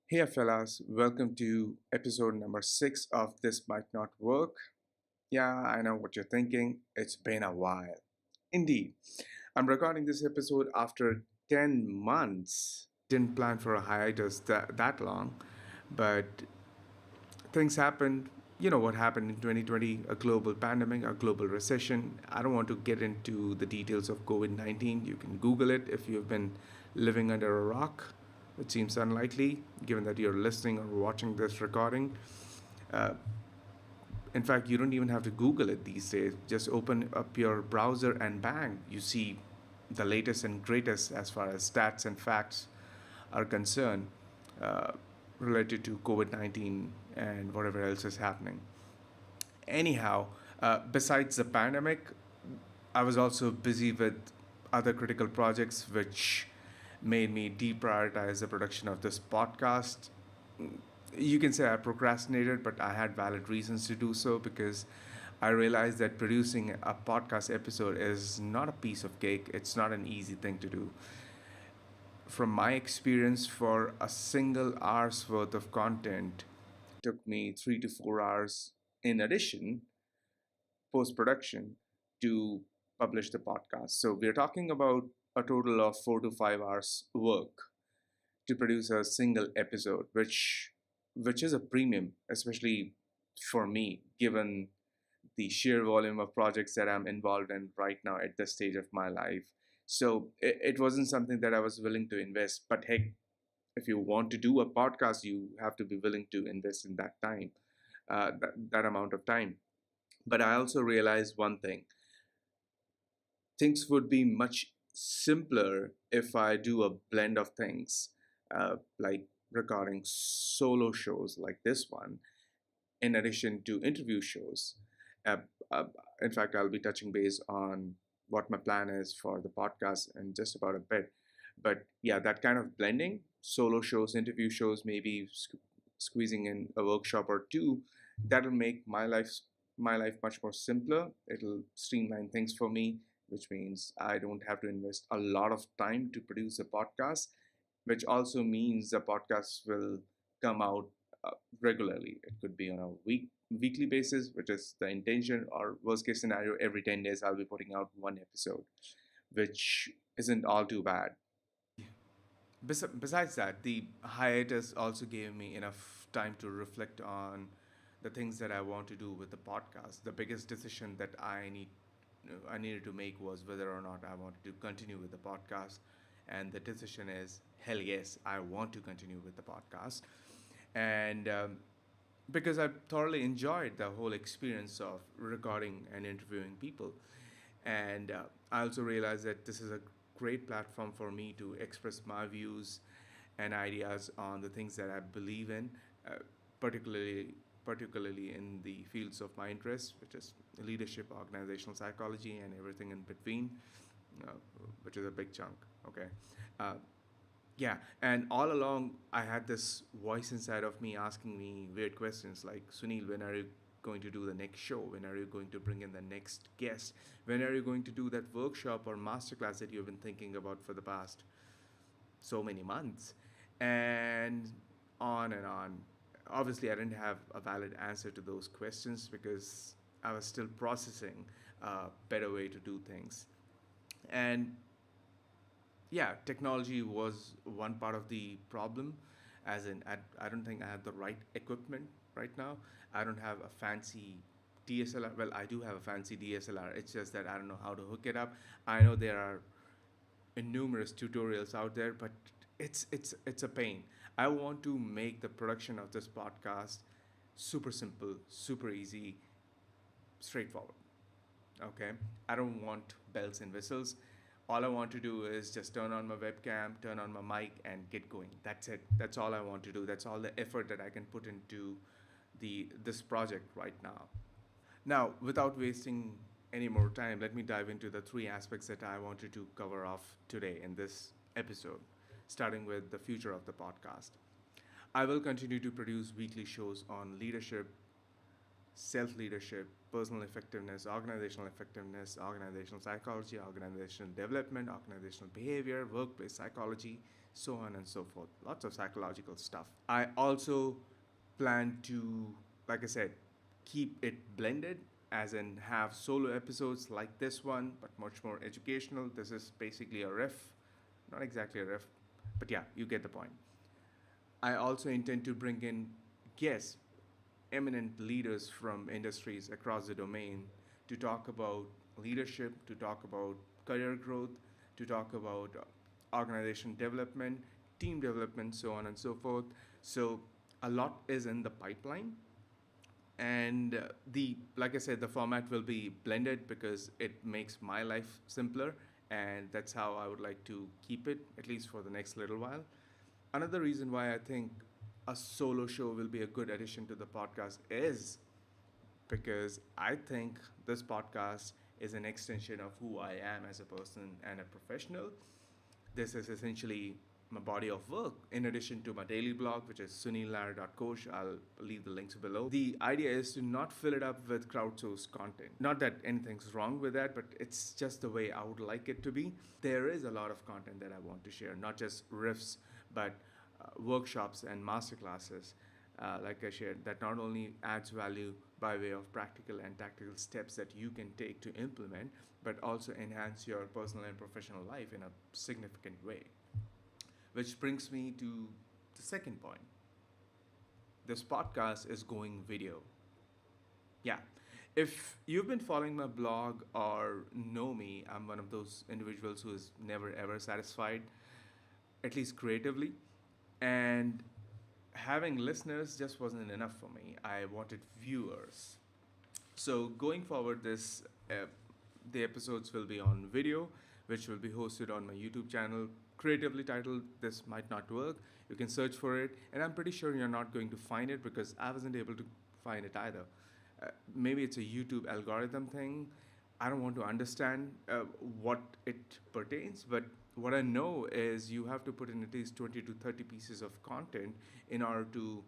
Hey fellas, welcome to episode number 6 of This Might Not Work. Yeah, I know what you're thinking. It's been a while. Indeed, I'm recording this episode after 10 months. Didn't plan for a hiatus that long, but things happened. You know what happened in 2020, a global pandemic, a global recession. I don't want to get into the details of COVID 19. You can Google it if you've been living under a rock, which seems unlikely given that you're listening or watching this recording. Uh, in fact, you don't even have to Google it these days. Just open up your browser and bang, you see the latest and greatest as far as stats and facts are concerned uh, related to COVID 19 and whatever else is happening. Anyhow, besides the pandemic, I was also busy with other critical projects which made me deprioritize the production of this podcast. You can say I procrastinated, but I had valid reasons to do so because I realized that producing a podcast episode is not a piece of cake. It's not an easy thing to do. From my experience, for a single hour's worth of content, took me 3 to 4 hours in addition, post production, to publish the podcast. So we're talking about a total of 4 to 5 hours work to produce a single episode, which is a premium, especially for me, given the sheer volume of projects that I'm involved in right now at this stage of my life. So it wasn't something that I was willing to invest. But heck, if you want to do a podcast, you have to be willing to invest in that time, that amount of time. But I also realized one thing: things would be much simpler if I do a blend of things, like recording solo shows like this one, in addition to interview shows. Uh, uh, in fact, I'll be touching base on what my plan is for the podcast in just about a bit. But yeah, that kind of blending, solo shows, interview shows, maybe squeezing in a workshop or two, that'll make my life much more simpler. It'll streamline things for me, which means I don't have to invest a lot of time to produce a podcast, which also means the podcast will come out uh, regularly. It could be on a weekly basis, which is the intention, or worst case scenario, every 10 days I'll be putting out one episode, which isn't all too bad. Besides that, the hiatus also gave me enough time to reflect on the things that I want to do with the podcast. The biggest decision that I needed to make was whether or not I wanted to continue with the podcast, and the decision is hell yes, I want to continue with the podcast, and because I thoroughly enjoyed the whole experience of recording and interviewing people. And I also realized that this is a great platform for me to express my views and ideas on the things that I believe in, uh, particularly particularly in the fields of my interest, which is leadership, organizational psychology, and everything in between, uh, which is a big chunk. Okay. Uh, yeah, and all along I had this voice inside of me asking me weird questions like, Sunil, when are you going to do the next show? When are you going to bring in the next guest? When are you going to do that workshop or masterclass that you've been thinking about for the past so many months? And on and on. Obviously, I didn't have a valid answer to those questions because I was still processing a better way to do things. And yeah, technology was one part of the problem, as in I don't think I have the right equipment right now. I don't have a fancy DSLR. Well, I do have a fancy DSLR. It's just that I don't know how to hook it up. I know there are numerous tutorials out there, but it's a pain. I want to make the production of this podcast super simple, super easy, straightforward. Okay, I don't want bells and whistles. All I want to do is just turn on my webcam, turn on my mic, and get going. That's it. That's all I want to do. That's all the effort that I can put into this project right now. Now, without wasting any more time, let me dive into the three aspects that I wanted to cover off today in this episode, starting with the future of the podcast. I will continue to produce weekly shows on leadership, self leadership, personal effectiveness, organizational psychology, organizational development, organizational behavior, workplace psychology, so on and so forth. Lots of psychological stuff. I also plan to, like I said, keep it blended, as in have solo episodes like this one, but much more educational. This is basically a riff, not exactly a riff, but yeah, you get the point. I also intend to bring in guests, eminent leaders from industries across the domain to talk about leadership, to talk about career growth, to talk about organization development, team development, so on and so forth. So a lot is in the pipeline, and the like I said, the format will be blended because it makes my life simpler, and that's how I would like to keep it, at least for the next little while. Another reason why I think a solo show will be a good addition to the podcast is because I think this podcast is an extension of who I am as a person and a professional. This is essentially my body of work in addition to my daily blog, which is sunilnar.coach. I'll leave the links below. The idea is to not fill it up with crowdsourced content. Not that anything's wrong with that, but it's just the way I would like it to be. There is a lot of content that I want to share, not just riffs, but workshops and masterclasses, like I shared, that not only adds value by way of practical and tactical steps that you can take to implement, but also enhance your personal and professional life in a significant way. Which brings me to the second point. This podcast is going video. Yeah. If you've been following my blog or know me, I'm one of those individuals who is never ever satisfied, at least creatively. And having listeners just wasn't enough for me. I wanted viewers. So going forward, the episodes will be on video, which will be hosted on my YouTube channel, creatively titled "This Might Not Work." You can search for it, and I'm pretty sure you're not going to find it because I wasn't able to find it either. Maybe it's a YouTube algorithm thing. I don't want to understand what it pertains, but what I know is you have to put in at least 20 to 30 pieces of content in order to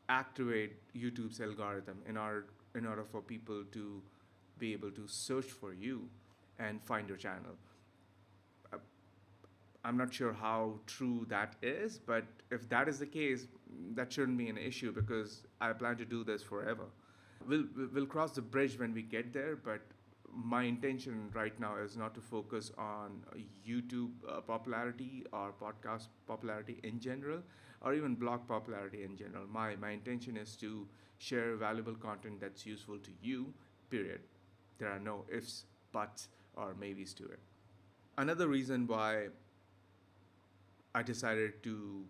activate YouTube's algorithm, in order for people to be able to search for you and find your channel. Uh, I'm not sure how true that is, but if that is the case, that shouldn't be an issue because I plan to do this forever. We'll cross the bridge when we get there, but my intention right now is not to focus on YouTube popularity or podcast popularity in general, or even blog popularity in general. My intention is to share valuable content that's useful to you, period. There are no ifs, buts, or maybes to it. Another reason why I decided to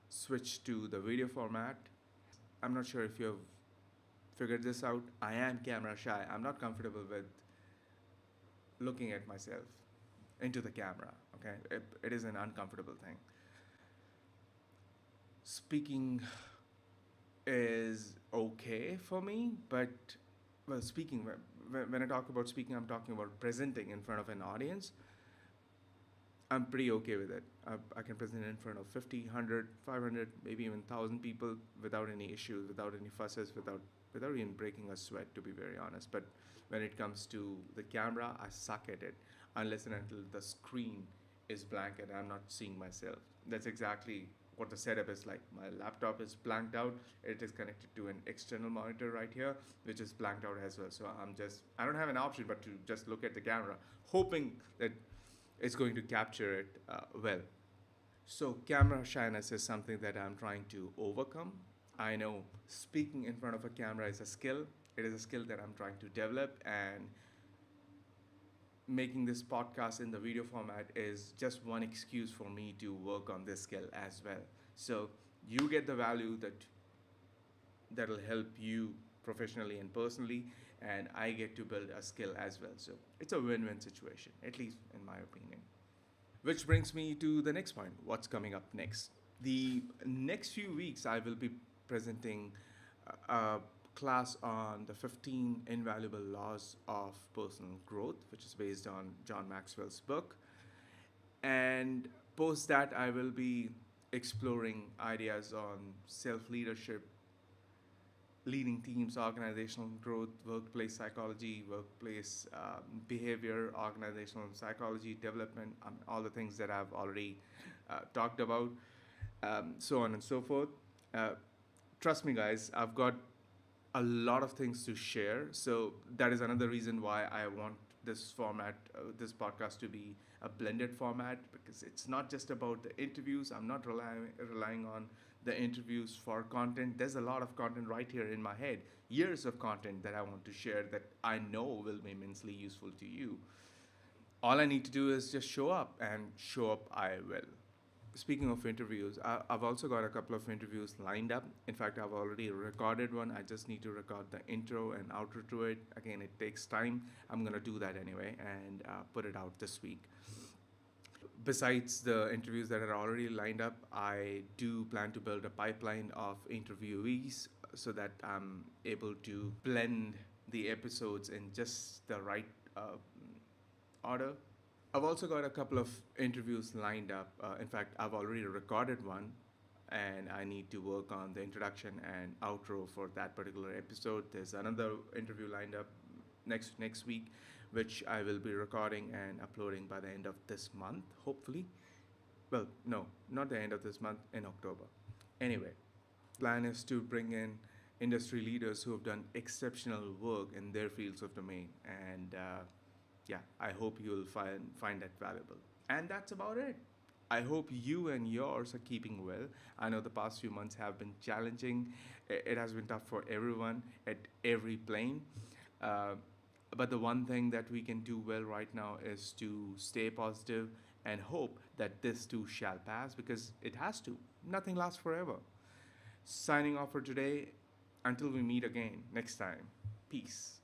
switch to the video format, I'm not sure if you've figured this out. I am camera shy. I'm not comfortable with looking at myself into the camera. Okay, it is an uncomfortable thing. Speaking is okay for me, but well, speaking, when I talk about speaking, I'm talking about presenting in front of an audience. I'm pretty okay with it. I can present in front of 50, 100, 500, maybe even 1,000 people without any issues, without any fusses, without even breaking a sweat, to be very honest. But when it comes to the camera, I suck at it unless and until the screen is blank and I'm not seeing myself. That's exactly what the setup is like. My laptop is blanked out. It is connected to an external monitor right here, which is blanked out as well. So I don't have an option but to just look at the camera, hoping that it's going to capture it well. So, camera shyness is something that I'm trying to overcome. I know speaking in front of a camera is a skill. It is a skill that I'm trying to develop, and making this podcast in the video format is just one excuse for me to work on this skill as well. So, you get the value that'll help you professionally and personally, and I get to build a skill as well. So, it's a win-win situation, at least in my opinion. Which brings me to the next point. What's coming up next? The next few weeks, I will be presenting a class on the 15 invaluable laws of personal growth, which is based on John Maxwell's book. And post that, I will be exploring ideas on self leadership, leading teams, organizational growth, workplace psychology, workplace behavior, organizational psychology, development, all the things that I've already talked about, so on and so forth. Uh, Trust me, guys, I've got a lot of things to share. So that is another reason why I want this format, this podcast, to be a blended format, because it's not just about the interviews. I'm not relying on the interviews for content. There's a lot of content right here in my head, years of content that I want to share that I know will be immensely useful to you. All I need to do is just show up, and show up I will. Speaking of interviews, I've also got a couple of interviews lined up. In fact, I've already recorded one. I just need to record the intro and outro to it. Again, it takes time. I'm going to do that anyway and put it out this week. Besides the interviews that are already lined up, I do plan to build a pipeline of interviewees so that I'm able to blend the episodes in just the right order. I've also got a couple of interviews lined up. In fact, I've already recorded one, and I need to work on the introduction and outro for that particular episode. There's another interview lined up next week, which I will be recording and uploading by the end of this month, hopefully. Well, no, not the end of this month, in October. Anyway, plan is to bring in industry leaders who have done exceptional work in their fields of domain, and yeah, I hope you'll find that valuable. And that's about it. I hope you and yours are keeping well. I know the past few months have been challenging. It has been tough for everyone at every plane. Uh, but the one thing that we can do well right now is to stay positive and hope that this too shall pass, because it has to. Nothing lasts forever. Signing off for today. Until we meet again next time. Peace.